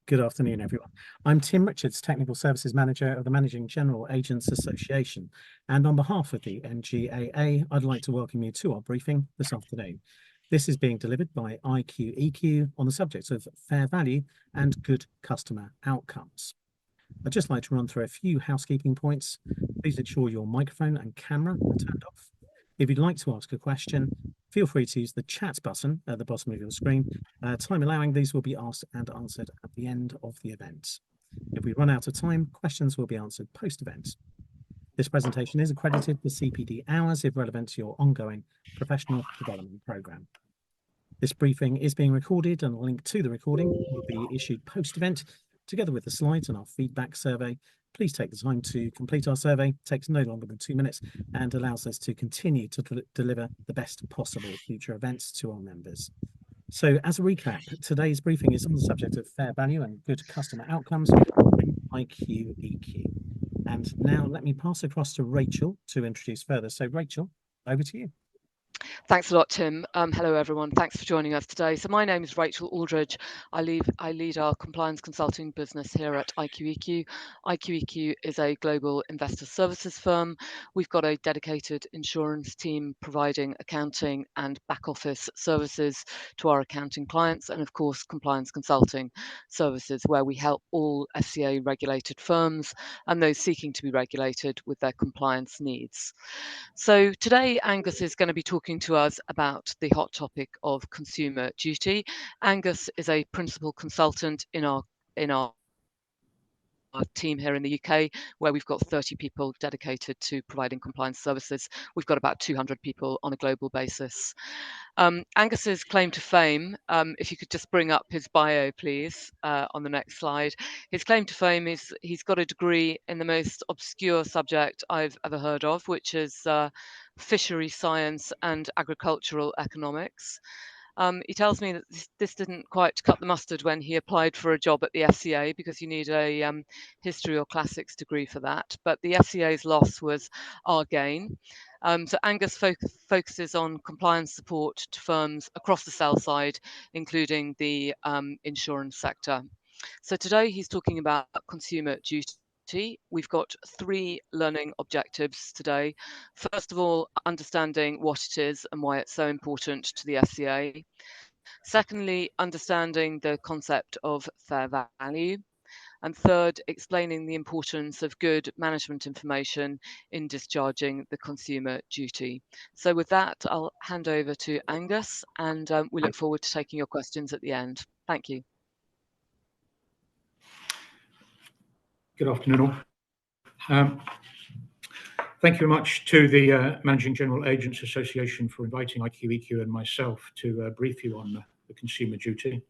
Good afternoon, everyone. I'm Tim Richards, Technical Services Manager of the Managing General Agents Association. And on behalf of the MGAA, I'd like to welcome you to our briefing this afternoon. This is being delivered by IQEQ on the subject of fair value and good customer outcomes. I'd just like to run through a few housekeeping points. Please ensure your microphone and camera are turned off. If you'd like to ask a question, feel free to use the chat button at the bottom of your screen. Time allowing, these will be asked and answered at the end of the event. If we run out of time, questions will be answered post-event. This presentation is accredited for CPD hours if relevant to your ongoing professional development programme. This briefing is being recorded, and a link to the recording will be issued post-event, together with the slides and our feedback survey. Please take the time to complete our survey. It takes no longer than 2 minutes and allows us to continue to deliver the best possible future events to our members. So as a recap, today's briefing is on the subject of fair value and good customer outcomes from IQEQ. And now let me pass across to Rachel to introduce further. So Rachel, over to you. Thanks a lot, Tim. Hello, everyone. Thanks for joining us today. So my name is Rachel Aldridge. I lead our compliance consulting business here at IQEQ. IQEQ is a global investor services firm. We've got a dedicated insurance team providing accounting and back office services to our accounting clients, and of course, compliance consulting services, where we help all FCA regulated firms and those seeking to be regulated with their compliance needs. So today, Angus is going to be talking to us about the hot topic of consumer duty. Angus is a principal consultant in our team here in the UK, where we've got 30 people dedicated to providing compliance services. We've got about 200 people on a global basis. Angus's claim to fame, if you could just bring up his bio, please, on the next slide. His claim to fame is he's got a degree in the most obscure subject I've ever heard of, which is fishery science and agricultural economics. He tells me that this didn't quite cut the mustard when he applied for a job at the FCA, because you need a history or classics degree for that. But the FCA's loss was our gain. So Angus focuses on compliance support to firms across the sell side, including the insurance sector. So today he's talking about consumer duty. We've got 3 learning objectives today. First of all, understanding what it is and why it's so important to the FCA. Secondly, understanding the concept of fair value. And third, explaining the importance of good management information in discharging the consumer duty. So with that, I'll hand over to Angus, and we look forward to taking your questions at the end. Thank you. Good afternoon all. Thank you very much to the Managing General Agents Association for inviting IQEQ and myself to brief you on the consumer duty.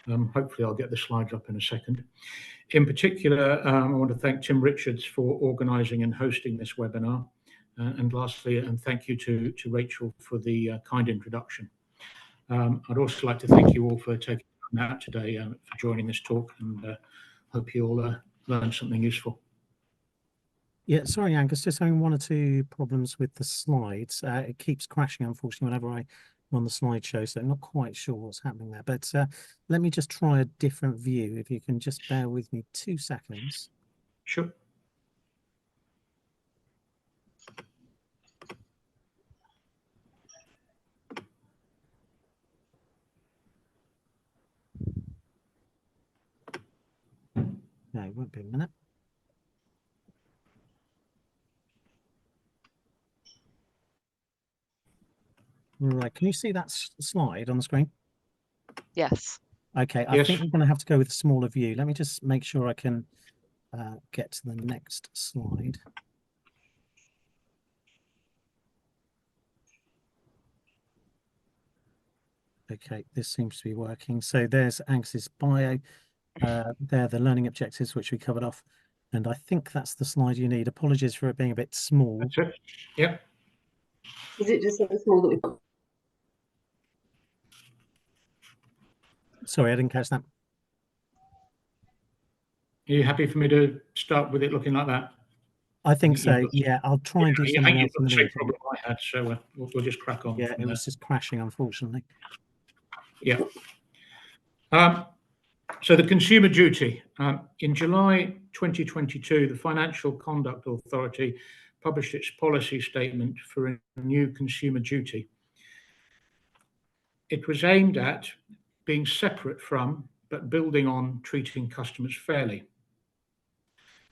Hopefully I'll get the slides up in a second. In particular, I want to thank Tim Richards for organising and hosting this webinar. And lastly, and thank you to Rachel for the kind introduction. I'd also like to thank you all for taking time out today for joining this talk, and hope you all learned something useful. Yeah, sorry, Angus, just having 1 or 2 problems with the slides. It keeps crashing, unfortunately, whenever I'm on the slideshow, so I'm not quite sure what's happening there. But let me just try a different view, if you can just bear with me 2 seconds. Sure. No, it won't be a minute. Right, can you see that slide on the screen? Yes. Okay, I think we're going to have to go with a smaller view. Let me just make sure I can get to the next slide. Okay, this seems to be working. So there's Angus's bio. There are the learning objectives, which we covered off. And I think that's the slide you need. Apologies for it being a bit small. That's it. Yep. Is it just so small that we've got? Sorry, I didn't catch that. Are you happy for me to start with it looking like that? I think so. Yeah, I'll try and do something else in the same problem I had, so we'll just crack on. Yeah, it was just crashing, unfortunately. Yeah. So the consumer duty. In July 2022, the Financial Conduct Authority published its policy statement for a new consumer duty. It was aimed at being separate from, but building on, treating customers fairly.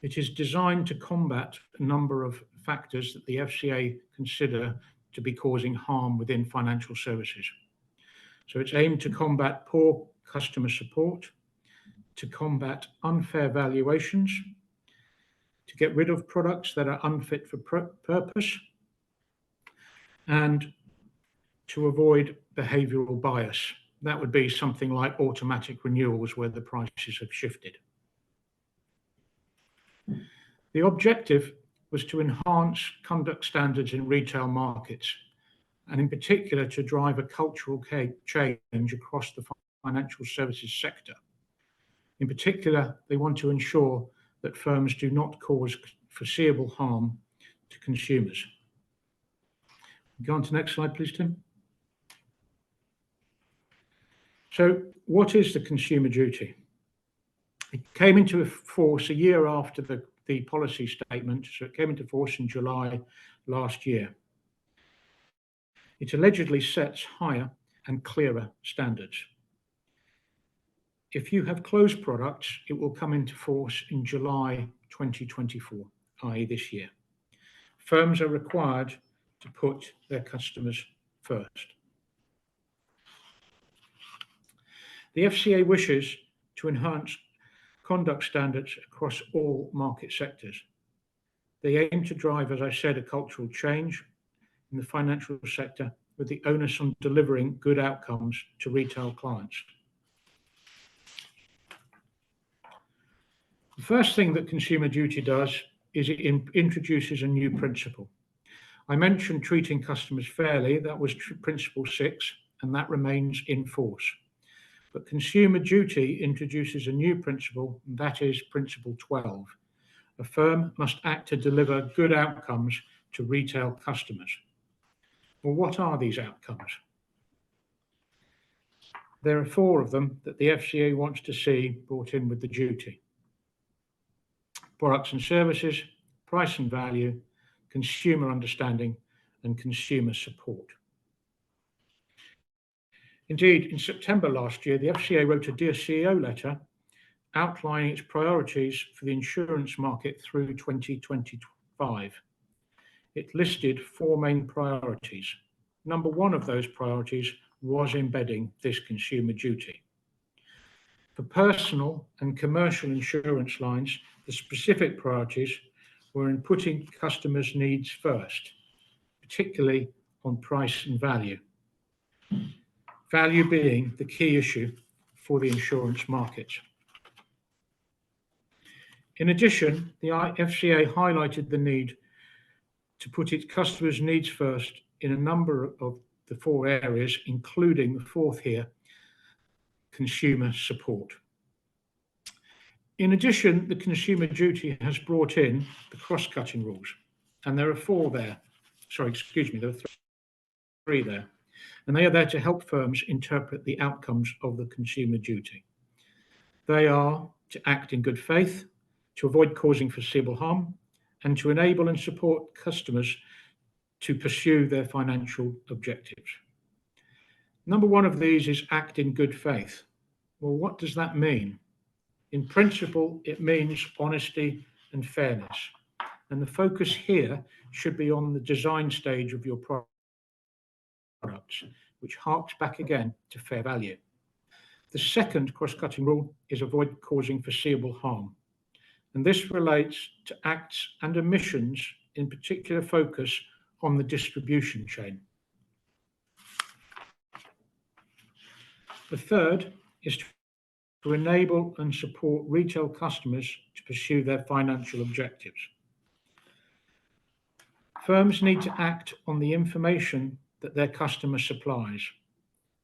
It is designed to combat a number of factors that the FCA consider to be causing harm within financial services. So it's aimed to combat poor customer support, to combat unfair valuations, to get rid of products that are unfit for purpose, and to avoid behavioural bias. That would be something like automatic renewals where the prices have shifted. The objective was to enhance conduct standards in retail markets, and in particular to drive a cultural change across the financial services sector. In particular, they want to ensure that firms do not cause foreseeable harm to consumers. Go on to the next slide, please, Tim. So what is the consumer duty? It came into force a year after the policy statement, so it came into force in July last year. It allegedly sets higher and clearer standards. If you have closed products, it will come into force in July 2024, i.e. this year. Firms are required to put their customers first. The FCA wishes to enhance conduct standards across all market sectors. They aim to drive, as I said, a cultural change in the financial sector with the onus on delivering good outcomes to retail clients. The first thing that consumer duty does is it introduces a new principle. I mentioned treating customers fairly. That was principle 6, and that remains in force. But consumer duty introduces a new principle, and that is principle 12. A firm must act to deliver good outcomes to retail customers. Well, what are these outcomes? There are 4 of them that the FCA wants to see brought in with the duty. Products and services, price and value, consumer understanding, and consumer support. Indeed, in September last year, the FCA wrote a Dear CEO letter outlining its priorities for the insurance market through 2025. It listed 4 main priorities. Number 1 of those priorities was embedding this consumer duty. For personal and commercial insurance lines, the specific priorities were in putting customers' needs first, particularly on price and value. Value being the key issue for the insurance market. In addition, the FCA highlighted the need to put its customers' needs first in a number of the 4 areas, including the 4th here, consumer support. In addition, the consumer duty has brought in the cross-cutting rules, and there are 4 there. Sorry, excuse me, there are 3 there. And they are there to help firms interpret the outcomes of the consumer duty. They are to act in good faith, to avoid causing foreseeable harm, and to enable and support customers to pursue their financial objectives. Number 1 of these is act in good faith. Well, what does that mean? In principle, it means honesty and fairness. And the focus here should be on the design stage of your products, which harks back again to fair value. The second cross-cutting rule is avoid causing foreseeable harm. And this relates to acts and omissions, in particular focus on the distribution chain. The third is to enable and support retail customers to pursue their financial objectives. Firms need to act on the information that their customer supplies,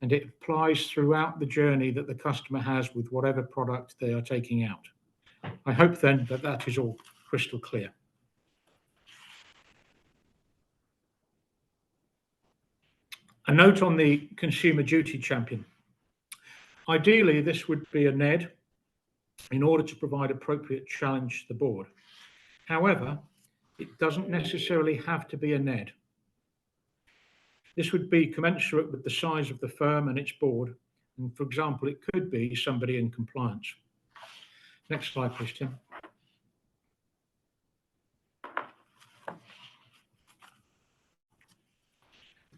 and it applies throughout the journey that the customer has with whatever product they are taking out. I hope then that that is all crystal clear. A note on the consumer duty champion. Ideally, this would be a NED, in order to provide appropriate challenge to the board. However, it doesn't necessarily have to be a NED. This would be commensurate with the size of the firm and its board. And for example, it could be somebody in compliance. Next slide, please, Tim.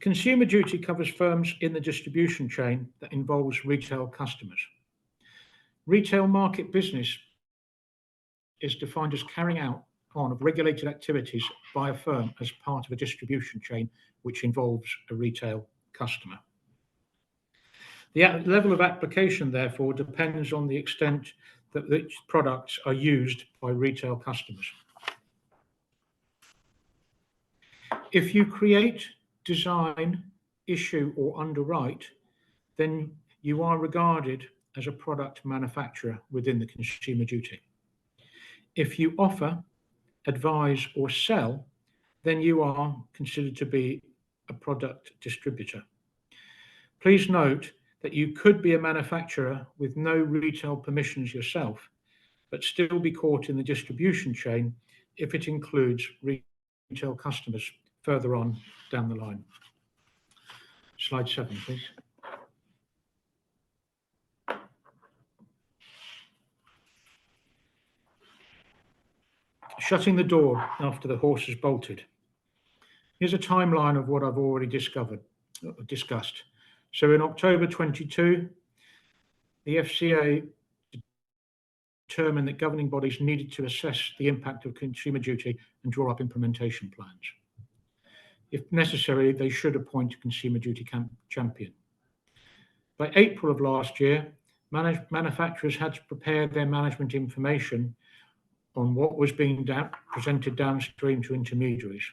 Consumer duty covers firms in the distribution chain that involves retail customers. Retail market business is defined as carrying out of regulated activities by a firm as part of a distribution chain which involves a retail customer. The level of application, therefore, depends on the extent that which products are used by retail customers. If you create, design, issue, or underwrite, then you are regarded as a product manufacturer within the consumer duty. If you offer, advise, or sell, then you are considered to be a product distributor. Please note that you could be a manufacturer with no retail permissions yourself, but still be caught in the distribution chain if it includes retail customers further on down the line. Slide 7, please. Shutting the door after the horse has bolted. Here's a timeline of what I've already discussed. So in October 22, the FCA determined that governing bodies needed to assess the impact of consumer duty and draw up implementation plans. If necessary, they should appoint a consumer duty champion. By April of last year, manufacturers had to prepare their management information on what was being presented downstream to intermediaries.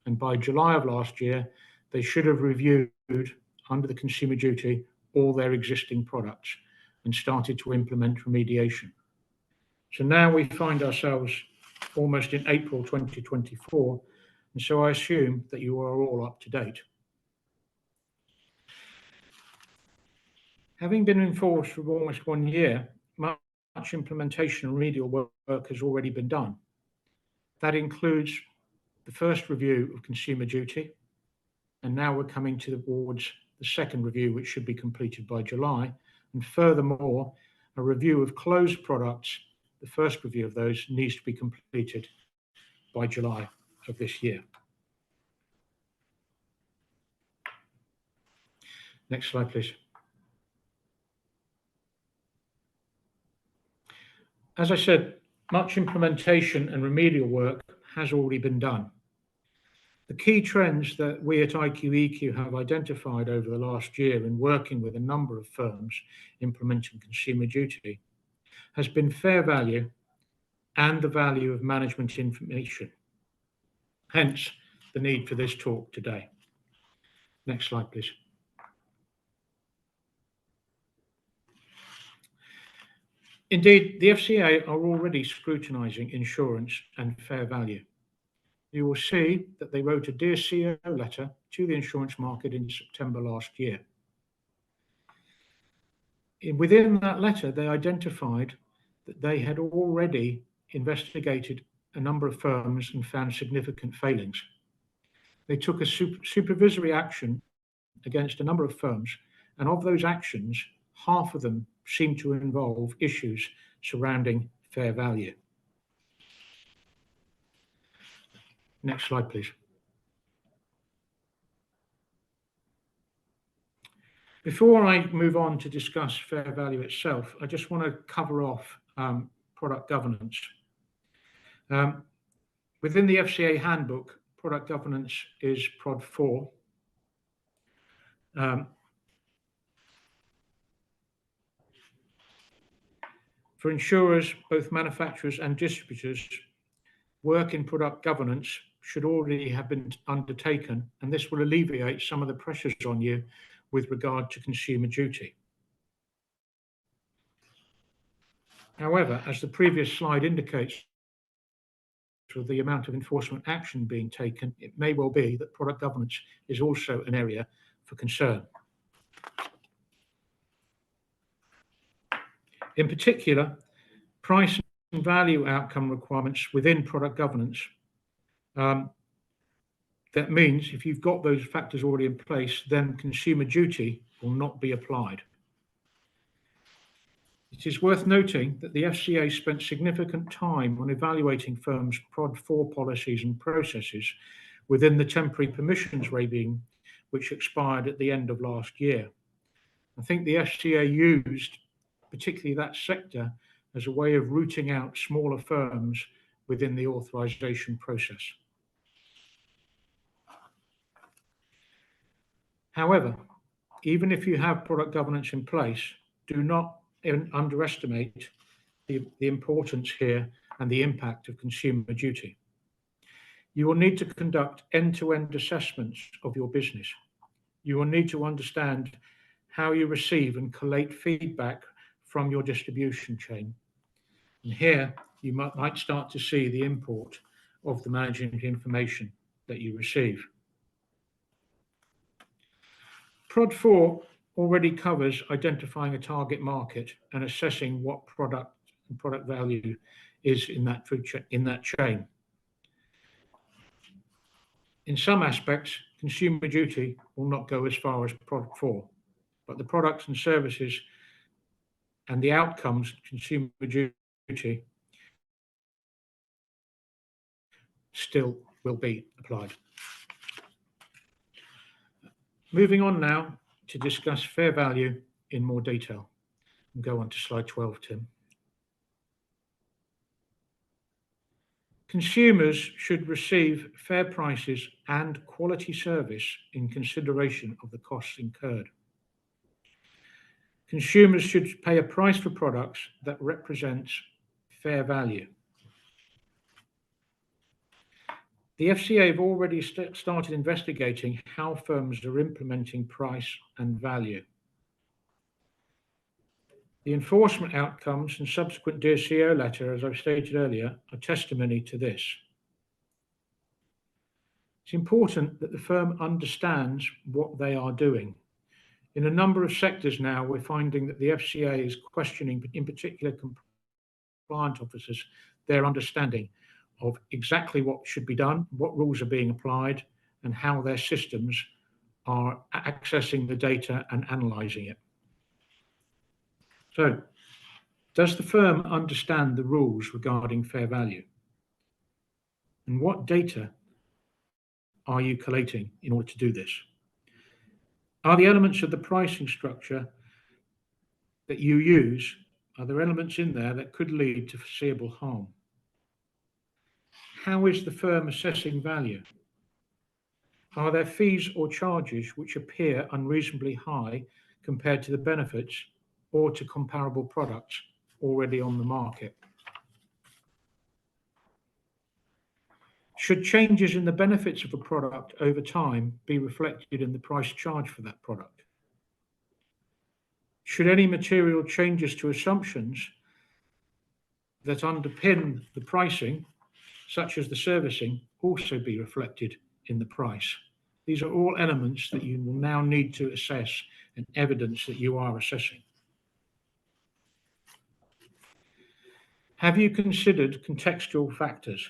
And by July of last year, they should have reviewed under the consumer duty all their existing products and started to implement remediation. So now we find ourselves almost in April 2024, and so I assume that you are all up to date. Having been in force for almost 1 year, much implementation and remedial work has already been done. That includes the first review of consumer duty, and now we're coming towards the second review, which should be completed by July. And furthermore, a review of closed products, the first review of those needs to be completed by July of this year. Next slide, please. As I said, much implementation and remedial work has already been done. The key trends that we at IQEQ have identified over the last year in working with a number of firms implementing consumer duty has been fair value and the value of management information. Hence, the need for this talk today. Next slide, please. Indeed, the FCA are already scrutinising insurance and fair value. You will see that they wrote a Dear CEO letter to the insurance market in September last year. Within that letter, they identified that they had already investigated a number of firms and found significant failings. They took a supervisory action against a number of firms, and of those actions, half of them seem to involve issues surrounding fair value. Next slide, please. Before I move on to discuss fair value itself, I just want to cover off product governance. Within the FCA handbook, product governance is Prod 4. For insurers, both manufacturers and distributors, work in product governance should already have been undertaken, and this will alleviate some of the pressures on you with regard to consumer duty. However, as the previous slide indicates, with the amount of enforcement action being taken, it may well be that product governance is also an area for concern. In particular, price and value outcome requirements within product governance. That means if you've got those factors already in place, then consumer duty will not be applied. It is worth noting that the FCA spent significant time on evaluating firms' Prod 4 policies and processes within the temporary permissions regime, which expired at the end of last year. I think the FCA used particularly that sector as a way of rooting out smaller firms within the authorization process. However, even if you have product governance in place, do not underestimate the importance here and the impact of consumer duty. You will need to conduct end-to-end assessments of your business. You will need to understand how you receive and collate feedback from your distribution chain. And here you might start to see the import of the managing information that you receive. Prod 4 already covers identifying a target market and assessing what product and product value is in that chain. In some aspects, consumer duty will not go as far as Prod 4, but the products and services and the outcomes consumer duty still will be applied. Moving on now to discuss fair value in more detail. And go on to slide 12, Tim. Consumers should receive fair prices and quality service in consideration of the costs incurred. Consumers should pay a price for products that represents fair value. The FCA have already started investigating how firms are implementing price and value. The enforcement outcomes and subsequent Dear CEO letter, as I've stated earlier, are testimony to this. It's important that the firm understands what they are doing. In a number of sectors now, we're finding that the FCA is questioning, in particular, compliance officers, their understanding of exactly what should be done, what rules are being applied, and how their systems are accessing the data and analysing it. So, does the firm understand the rules regarding fair value? And what data are you collating in order to do this? Are the elements of the pricing structure that you use, are there elements in there that could lead to foreseeable harm? How is the firm assessing value? Are there fees or charges which appear unreasonably high compared to the benefits or to comparable products already on the market? Should changes in the benefits of a product over time be reflected in the price charged for that product? Should any material changes to assumptions that underpin the pricing, such as the servicing, also be reflected in the price? These are all elements that you will now need to assess and evidence that you are assessing. Have you considered contextual factors?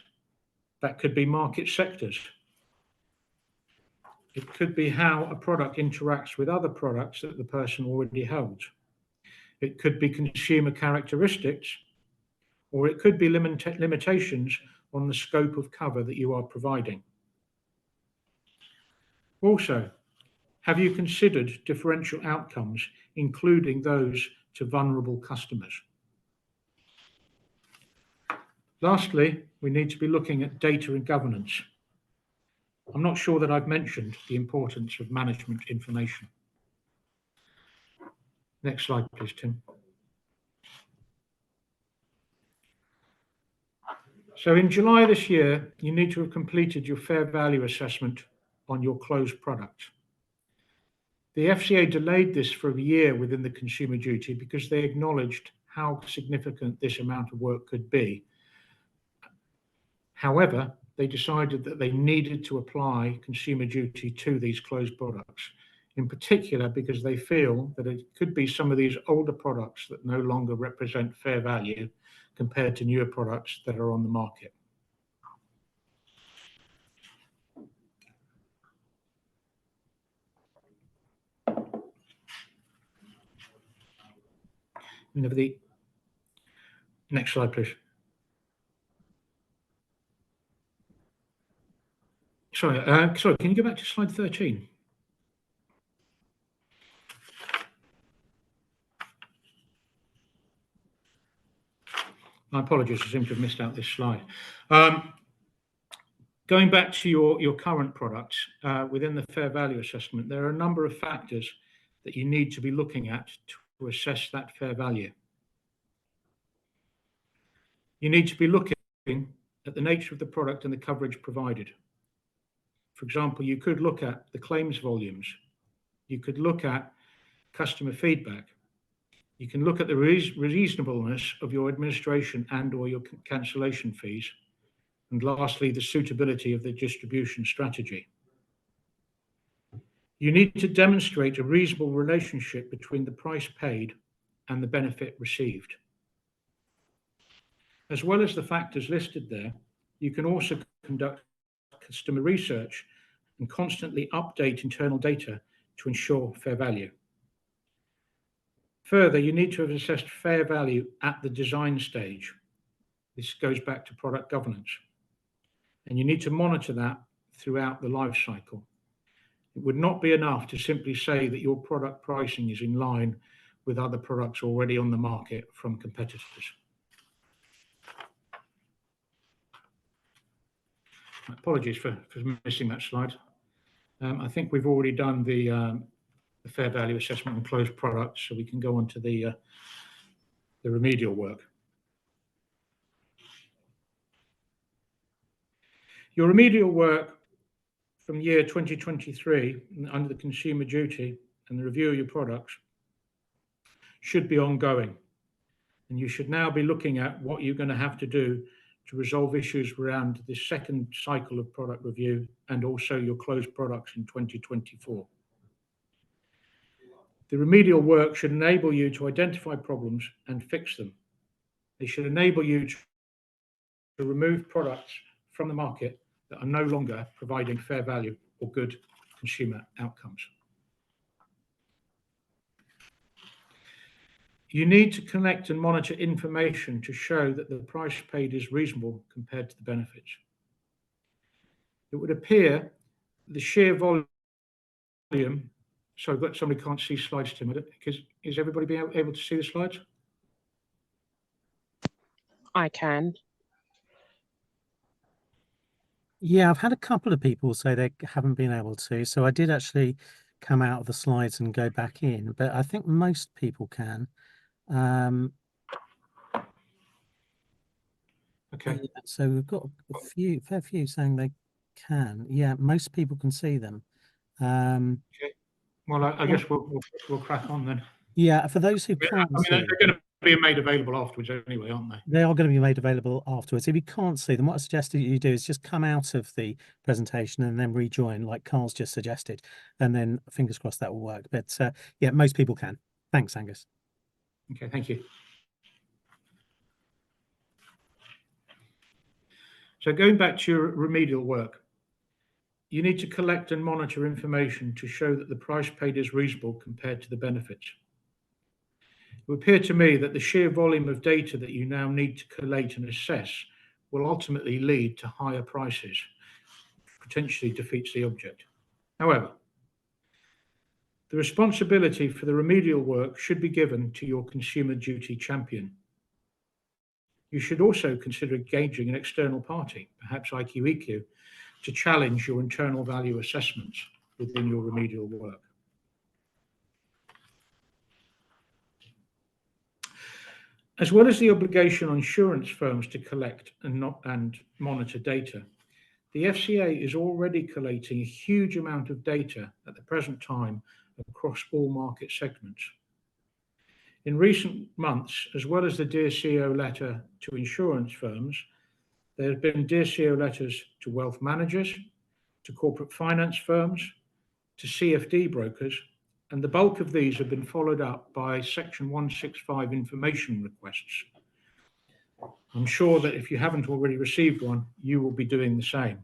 That could be market sectors. It could be how a product interacts with other products that the person already holds. It could be consumer characteristics, or it could be limitations on the scope of cover that you are providing. Also, have you considered differential outcomes, including those to vulnerable customers? Lastly, we need to be looking at data and governance. I'm not sure that I've mentioned the importance of management information. Next slide, please, Tim. So in July this year, you need to have completed your fair value assessment on your closed product. The FCA delayed this for a year within the consumer duty because they acknowledged how significant this amount of work could be. However, they decided that they needed to apply consumer duty to these closed products, in particular because they feel that it could be some of these older products that no longer represent fair value compared to newer products that are on the market. Next slide, please. Sorry, can you go back to slide 13? My apologies, I seem to have missed out this slide. Going back to your current products, within the fair value assessment, there are a number of factors that you need to be looking at to assess that fair value. You need to be looking at the nature of the product and the coverage provided. For example, you could look at the claims volumes. You could look at customer feedback. You can look at the reasonableness of your administration and or your cancellation fees. And lastly, the suitability of the distribution strategy. You need to demonstrate a reasonable relationship between the price paid and the benefit received. As well as the factors listed there, you can also conduct customer research and constantly update internal data to ensure fair value. Further, you need to have assessed fair value at the design stage. This goes back to product governance. And you need to monitor that throughout the life cycle. It would not be enough to simply say that your product pricing is in line with other products already on the market from competitors. Apologies for missing that slide. I think we've already done the fair value assessment on closed products, so we can go on to the remedial work. Your remedial work from year 2023 under the consumer duty and the review of your products should be ongoing. And you should now be looking at what you're going to have to do to resolve issues around this second cycle of product review and also your closed products in 2024. The remedial work should enable you to identify problems and fix them. They should enable you to remove products from the market that are no longer providing fair value or good consumer outcomes. You need to collect and monitor information to show that the price paid is reasonable compared to the benefits. It would appear the sheer volume. So, but somebody can't see slides, Tim. Is everybody able to see the slides? I can. Yeah, I've had a couple of people say they haven't been able to. So I did actually come out of the slides and go back in, but I think most people can. Okay. So we've got a fair few saying they can. Yeah, most people can see them. Okay. Well, I guess we'll crack on then. Yeah, for those who can't see they're going to be made available afterwards anyway, aren't they? They are going to be made available afterwards. If you can't see them, what I suggest that you do is just come out of the presentation and then rejoin, like Carl's just suggested, and then fingers crossed that will work. But yeah, most people can. Thanks, Angus. Okay, thank you. So going back to your remedial work, you need to collect and monitor information to show that the price paid is reasonable compared to the benefits. It would appear to me that the sheer volume of data that you now need to collate and assess will ultimately lead to higher prices, potentially defeats the object. However, the responsibility for the remedial work should be given to your consumer duty champion. You should also consider engaging an external party, perhaps IQEQ, to challenge your internal value assessments within your remedial work. As well as the obligation on insurance firms to collect and monitor data, the FCA is already collating a huge amount of data at the present time across all market segments. In recent months, as well as the Dear CEO letter to insurance firms, there have been Dear CEO letters to wealth managers, to corporate finance firms, to CFD brokers, and the bulk of these have been followed up by Section 165 information requests. I'm sure that if you haven't already received one, you will be doing the same,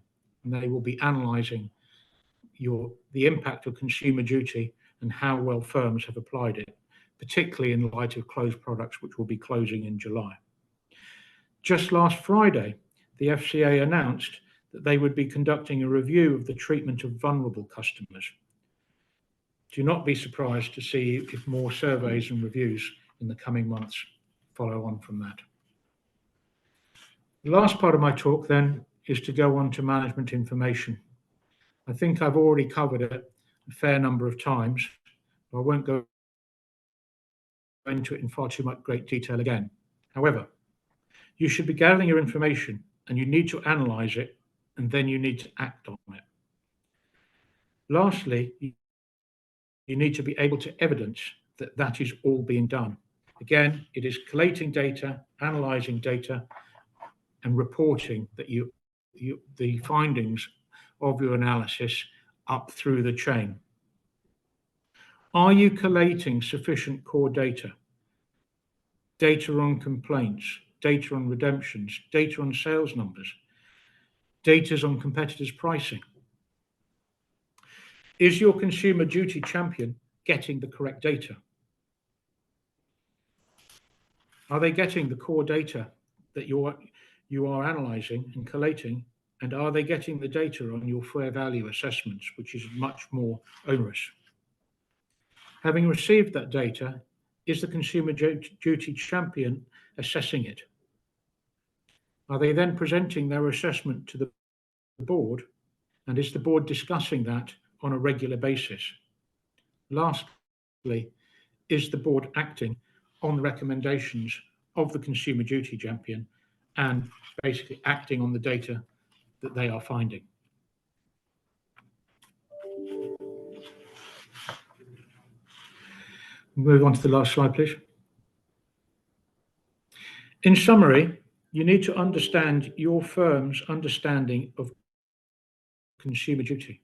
and they will be analysing the impact of consumer duty and how well firms have applied it, particularly in light of closed products which will be closing in July. Just last Friday, the FCA announced that they would be conducting a review of the treatment of vulnerable customers. Do not be surprised to see if more surveys and reviews in the coming months follow on from that. The last part of my talk then is to go on to management information. I think I've already covered it a fair number of times. I won't go into it in far too much great detail again. However, you should be gathering your information and you need to analyse it, and then you need to act on it. Lastly, you need to be able to evidence that that is all being done. Again, it is collating data, analysing data, and reporting that the findings of your analysis up through the chain. Are you collating sufficient core data? Data on complaints, data on redemptions, data on sales numbers, data on competitors' pricing? Is your consumer duty champion getting the correct data? Are they getting the core data that you are analysing and collating? And are they getting the data on your fair value assessments, which is much more onerous? Having received that data, is the consumer duty champion assessing it? Are they then presenting their assessment to the board? And is the board discussing that on a regular basis? Lastly, is the board acting on the recommendations of the consumer duty champion and basically acting on the data that they are finding? Move on to the last slide, please. In summary, you need to understand your firm's understanding of consumer duty.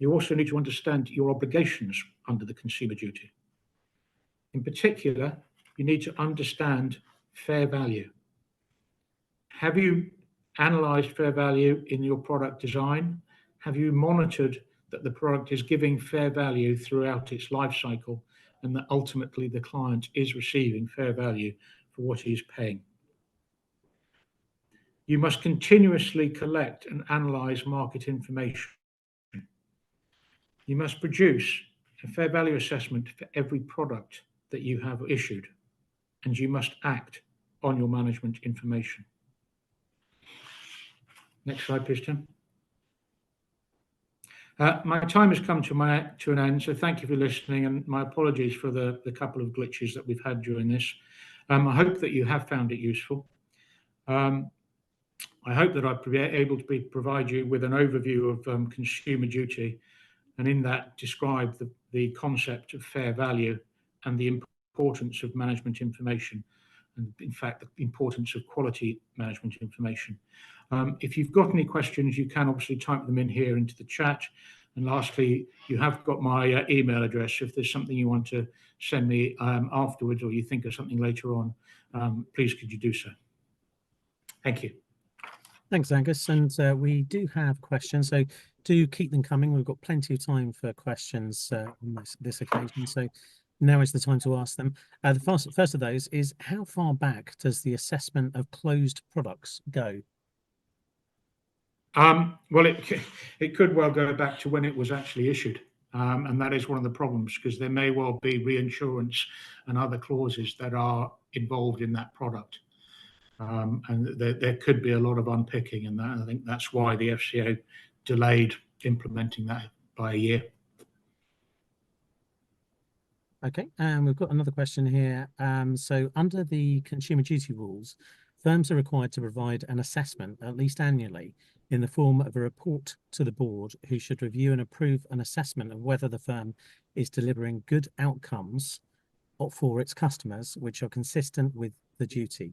You also need to understand your obligations under the consumer duty. In particular, you need to understand fair value. Have you analysed fair value in your product design? Have you monitored that the product is giving fair value throughout its life cycle and that ultimately the client is receiving fair value for what he is paying? You must continuously collect and analyse market information. You must produce a fair value assessment for every product that you have issued, and you must act on your management information. Next slide, please, Tim. My time has come to an end, so thank you for listening, and my apologies for the couple of glitches that we've had during this. I hope that you have found it useful. I hope that I've been able to provide you with an overview of consumer duty, and in that describe the concept of fair value and the importance of management information, and in fact the importance of quality management information. If you've got any questions, you can obviously type them in here into the chat. And lastly, you have got my email address. If there's something you want to send me afterwards, or you think of something later on, please could you do so. Thank you. Thanks, Angus. And we do have questions, so do keep them coming. We've got plenty of time for questions on this occasion, so now is the time to ask them. The first of those is, how far back does the assessment of closed products go? Well, it could well go back to when it was actually issued. And that is one of the problems, because there may well be reinsurance and other clauses that are involved in that product. And there could be a lot of unpicking, and I think that's why the FCA delayed implementing that by a year. Okay, and we've got another question here. So under the consumer duty rules, firms are required to provide an assessment at least annually in the form of a report to the board, who should review and approve an assessment of whether the firm is delivering good outcomes for its customers, which are consistent with the duty.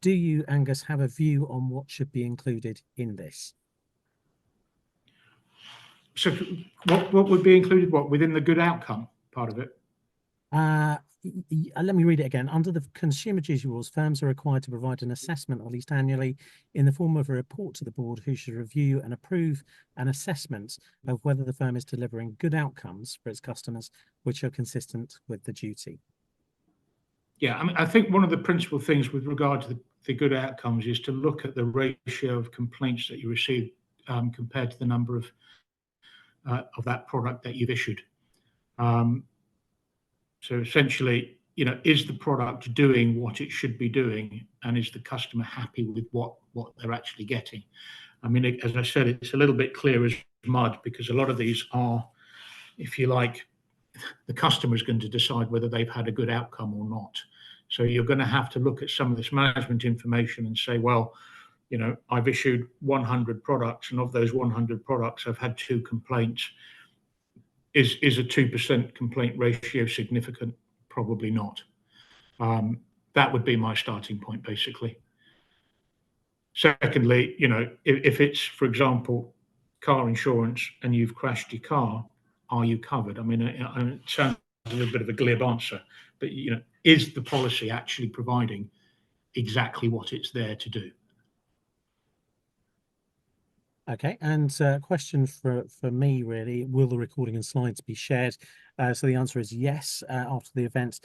Do you, Angus, have a view on what should be included in this? So what would be included, within the good outcome part of it? let me read it again. Under the Consumer Duty rules, firms are required to provide an assessment at least annually in the form of a report to the board, who should review and approve an assessment of whether the firm is delivering good outcomes for its customers, which are consistent with the duty. Yeah, I mean, I think one of the principal things with regard to the good outcomes is to look at the ratio of complaints that you receive compared to the number of that product that you've issued. So essentially, is the product doing what it should be doing, and is the customer happy with what they're actually getting? I mean, as I said, it's a little bit clear as mud, because a lot of these are, if you like, the customer is going to decide whether they've had a good outcome or not. So you're going to have to look at some of this management information and say, well, I've issued 100 products, and of those 100 products, I've had 2 complaints. Is a 2% complaint ratio significant? Probably not. That would be my starting point, basically. Secondly, if it's, for example, car insurance and you've crashed your car, are you covered? I mean, it sounds a little bit of a glib answer, but is the policy actually providing exactly what it's there to do? Okay, and question for me really, will the recording and slides be shared? So the answer is yes. After the event,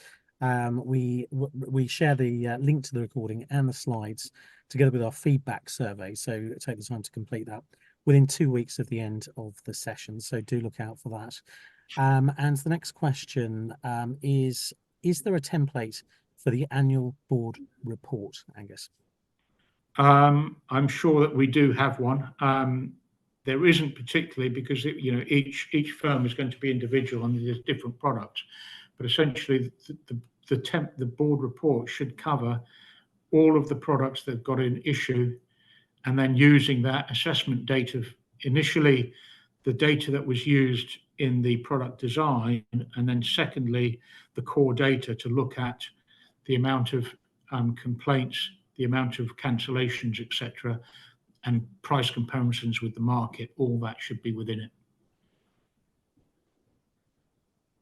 we share the link to the recording and the slides together with our feedback survey. So take the time to complete that within 2 weeks of the end of the session. So do look out for that. And the next question is there a template for the annual board report, Angus? I'm sure that we do have one. There isn't particularly, because each firm is going to be individual and there's different products. But essentially, the board report should cover all of the products that got an issue, and then using that assessment data, initially the data that was used in the product design, and then secondly the core data to look at the amount of complaints, the amount of cancellations, etc., and price comparisons with the market. All that should be within it.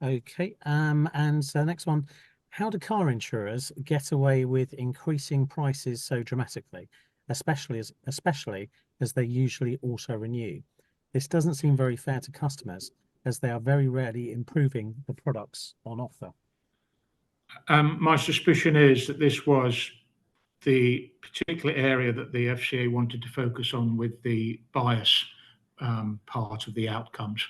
Okay, and so next one, how do car insurers get away with increasing prices so dramatically, especially as they usually auto renew? This doesn't seem very fair to customers, as they are very rarely improving the products on offer. My suspicion is that this was the particular area that the FCA wanted to focus on with the bias part of the outcomes.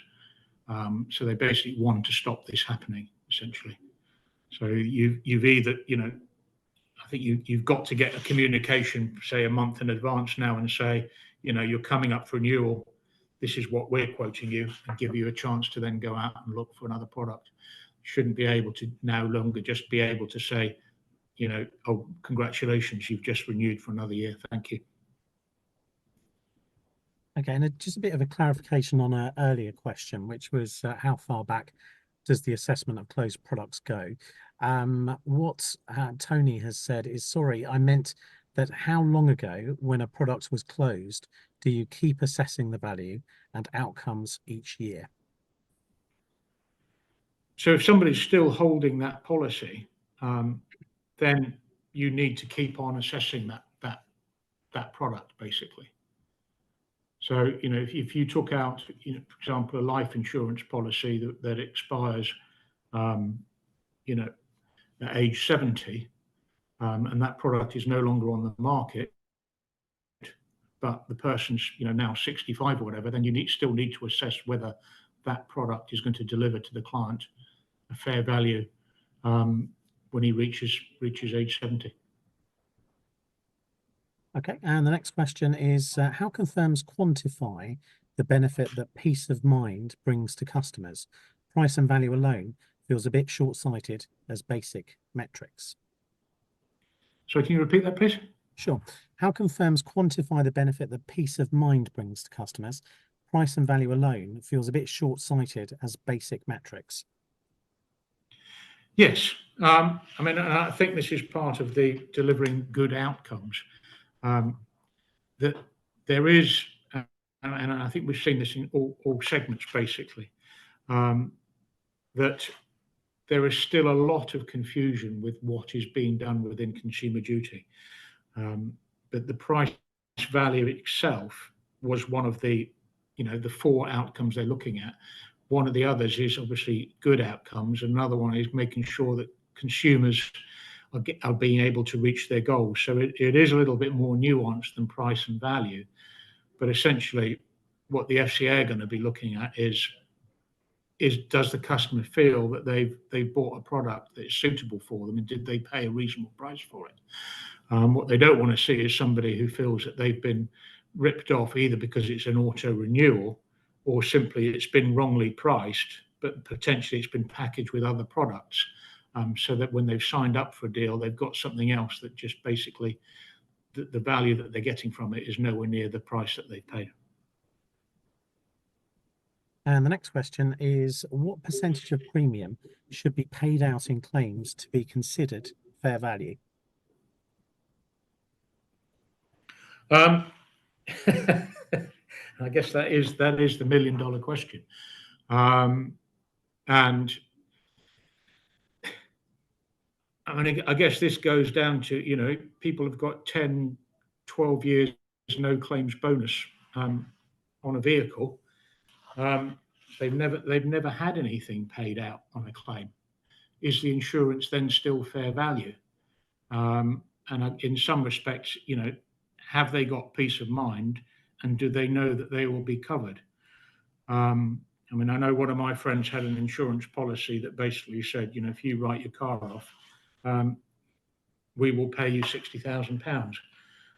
So they basically want to stop this happening, essentially. So you've either, I think you've got to get a communication, say, a month in advance now, and say, you're coming up for renewal. This is what we're quoting you, and give you a chance to then go out and look for another product. Shouldn't be able to no longer just be able to say, oh, congratulations, you've just renewed for another year. Thank you. Okay, and just a bit of a clarification on an earlier question, which was how far back does the assessment of closed products go? What Tony has said is, sorry, I meant that how long ago, when a product was closed, do you keep assessing the value and outcomes each year? So if somebody's still holding that policy, then you need to keep on assessing that product, basically. So, if you took out, for example, a life insurance policy that expires, at age 70, and that product is no longer on the market, but the person's, now 65 or whatever, then you still need to assess whether that product is going to deliver to the client a fair value when he reaches age 70. Okay, and the next question is, how can firms quantify the benefit that peace of mind brings to customers? Price and value alone feels a bit short-sighted as basic metrics. So can you repeat that, please? Sure. How can firms quantify the benefit that peace of mind brings to customers? Price and value alone feels a bit short-sighted as basic metrics. Yes. I mean, I think this is part of the delivering good outcomes. That there is, and I think we've seen this in all segments, basically, that there is still a lot of confusion with what is being done within Consumer Duty. But the price value itself was one of the, the four outcomes they're looking at. One of the others is obviously good outcomes. Another one is making sure that consumers are being able to reach their goals. So it is a little bit more nuanced than price and value. But essentially, what the FCA are going to be looking at is does the customer feel that they've bought a product that is suitable for them, and did they pay a reasonable price for it? What they don't want to see is somebody who feels that they've been ripped off either because it's an auto renewal or simply it's been wrongly priced, but potentially it's been packaged with other products, so that when they've signed up for a deal, they've got something else that just basically the value that they're getting from it is nowhere near the price that they've paid. And the next question is, what percentage of premium should be paid out in claims to be considered fair value? I guess that is the million-dollar question. And I mean, I guess this goes down to, people have got 10, 12 years no claims bonus on a vehicle. They've never had anything paid out on a claim. Is the insurance then still fair value? And in some respects, have they got peace of mind, and do they know that they will be covered? I mean, I know one of my friends had an insurance policy that basically said, if you write your car off, we will pay you £60,000.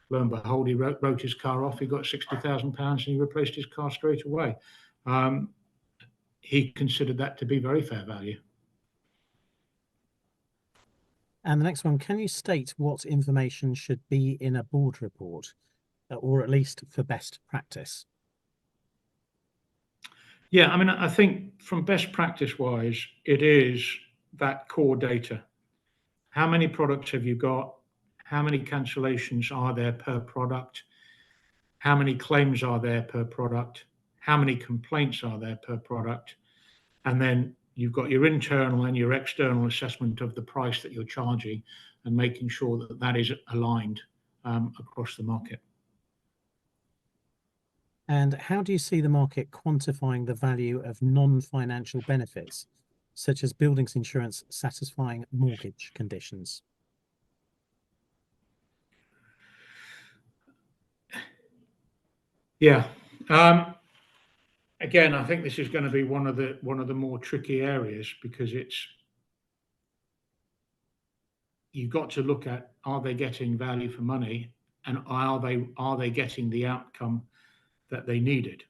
Lo and behold, he wrote his car off, he got £60,000 and he replaced his car straight away. He considered that to be very fair value. And the next one, can you state what information should be in a board report, or at least for best practice? Yeah, I mean, I think from best practice wise, it is that core data. How many products have you got? How many cancellations are there per product? How many claims are there per product? How many complaints are there per product? And then you've got your internal and your external assessment of the price that you're charging, and making sure that that is aligned across the market. And how do you see the market quantifying the value of non-financial benefits, such as buildings insurance satisfying mortgage conditions? Yeah. Again, I think this is going to be one of the more tricky areas, because you've got to look at, are they getting value for money, and are they getting the outcome that they needed?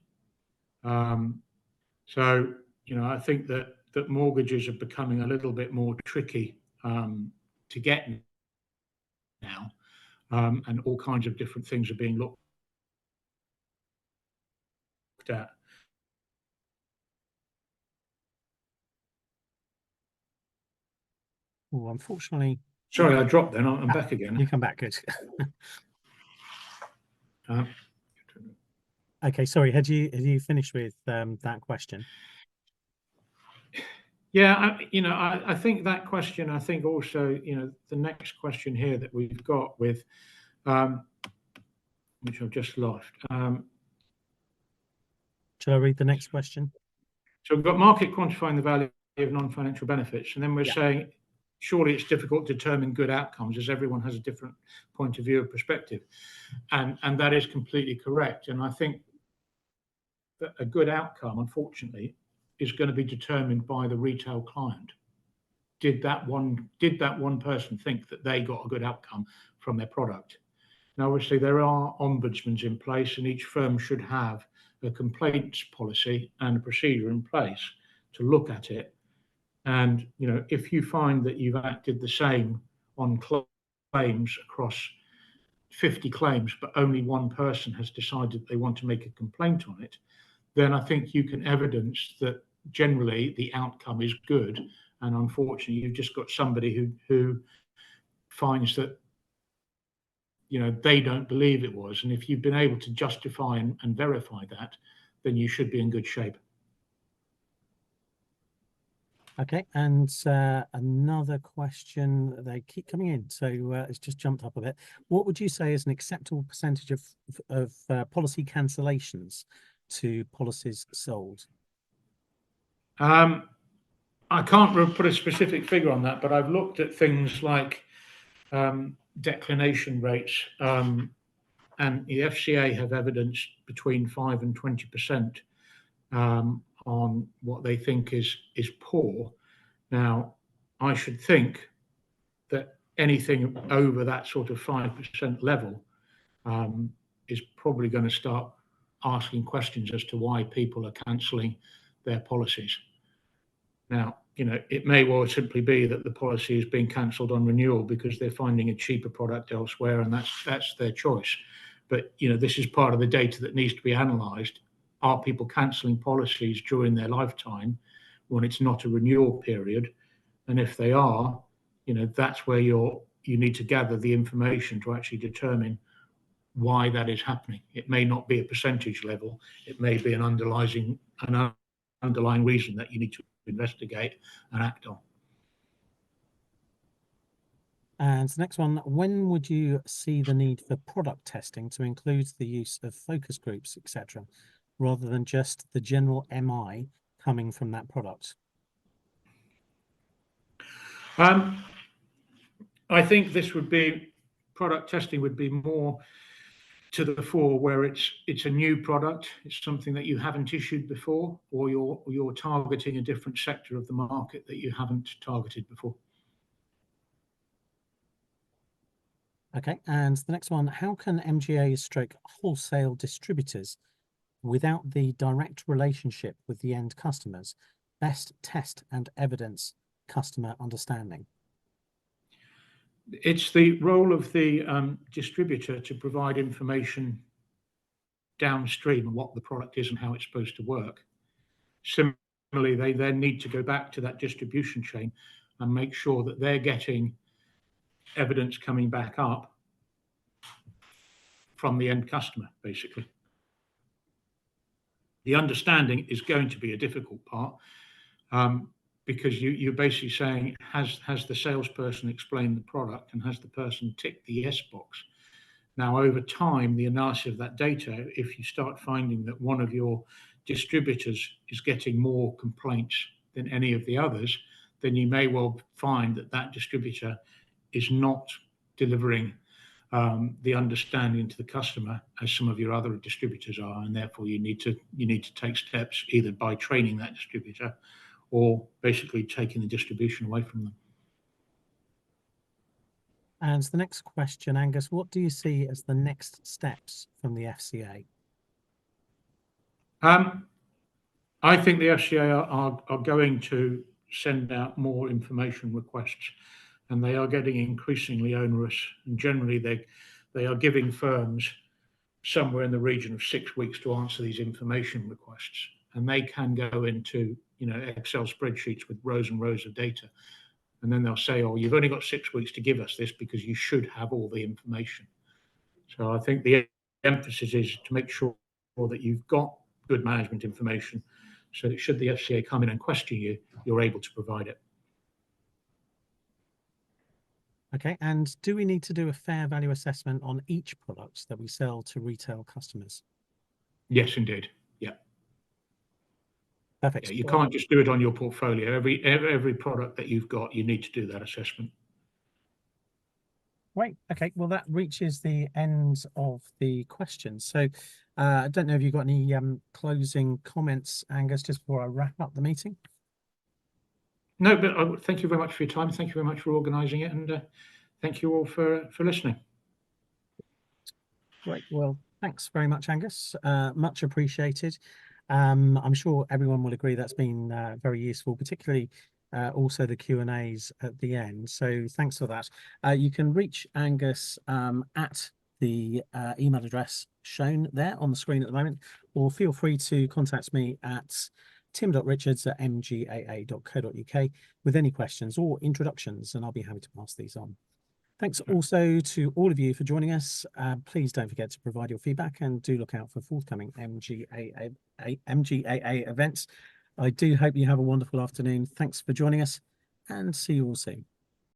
So I think that mortgages are becoming a little bit more tricky to get now, and all kinds of different things are being looked at. Oh, unfortunately. Sorry, I dropped then. I'm back again. You come back, good. Uh, Okay, sorry, had you finished with that question? Yeah, I think that question, I think also, the next question here that we've got with, which I've just lost. Shall I read the next question? So we've got market quantifying the value of non-financial benefits, and then we're saying, surely it's difficult to determine good outcomes, as everyone has a different point of view or perspective. And that is completely correct. And I think that a good outcome, unfortunately, is going to be determined by the retail client. Did that one person think that they got a good outcome from their product? Now, obviously, there are ombudsmen in place, and each firm should have a complaints policy and a procedure in place to look at it. And if you find that you've acted the same on claims across 50 claims, but only one person has decided they want to make a complaint on it, then I think you can evidence that generally the outcome is good. And unfortunately, you've just got somebody who finds that they don't believe it was. And if you've been able to justify and verify that, then you should be in good shape. Okay, and another question, they keep coming in, so it's just jumped up a bit. What would you say is an acceptable percentage of policy cancellations to policies sold? I can't put a specific figure on that, but I've looked at things like declination rates, and the FCA have evidenced between 5 and 20% on what they think is poor. Now, I should think that anything over that sort of 5% level is probably going to start asking questions as to why people are cancelling their policies. Now, it may well simply be that the policy is being cancelled on renewal because they're finding a cheaper product elsewhere, and that's their choice. But this is part of the data that needs to be analysed. Are people cancelling policies during their lifetime when it's not a renewal period? And if they are, that's where you need to gather the information to actually determine why that is happening. It may not be a percentage level. It may be an underlying reason that you need to investigate and act on. And the next one, when would you see the need for product testing to include the use of focus groups, etc., rather than just the general MI coming from that product? I think product testing would be more to the fore where it's a new product, it's something that you haven't issued before, or you're targeting a different sector of the market that you haven't targeted before. Okay, and the next one, how can MGAs stroke wholesale distributors without the direct relationship with the end customers best test and evidence customer understanding? It's the role of the distributor to provide information downstream on what the product is and how it's supposed to work. Similarly, they then need to go back to that distribution chain and make sure that they're getting evidence coming back up from the end customer, basically. The understanding is going to be a difficult part because you're basically saying, has the salesperson explained the product and has the person ticked the yes box? Now, over time, the analysis of that data, if you start finding that one of your distributors is getting more complaints than any of the others, then you may well find that that distributor is not delivering the understanding to the customer as some of your other distributors are, and therefore you need to take steps either by training that distributor or basically taking the distribution away from them. And the next question, Angus, what do you see as the next steps from the FCA? I think the FCA are going to send out more information requests, and they are getting increasingly onerous. And generally, they are giving firms somewhere in the region of 6 weeks to answer these information requests, and they can go into Excel spreadsheets with rows and rows of data, and then they'll say, "Oh, you've only got 6 weeks to give us this because you should have all the information." So I think the emphasis is to make sure that you've got good management information, so that should the FCA come in and question you, you're able to provide it. Okay, and do we need to do a fair value assessment on each product that we sell to retail customers? Yes, indeed. Yeah. Perfect. Yeah, you can't just do it on your portfolio. Every product that you've got, you need to do that assessment. Great. Okay. Well, that reaches the end of the questions. So I don't know if you've got any closing comments, Angus, just before I wrap up the meeting. No, but thank you very much for your time. Thank you very much for organising it, and thank you all for listening. Great. Well, thanks very much, Angus. Much appreciated. I'm sure everyone will agree that's been very useful, particularly also the Q&As at the end. So thanks for that. You can reach Angus at the email address shown there on the screen at the moment, or feel free to contact me at tim.richards@mgaa.co.uk with any questions or introductions, and I'll be happy to pass these on. Thanks also to all of you for joining us. Please don't forget to provide your feedback and do look out for forthcoming MGAA events. I do hope you have a wonderful afternoon. Thanks for joining us, and see you all soon.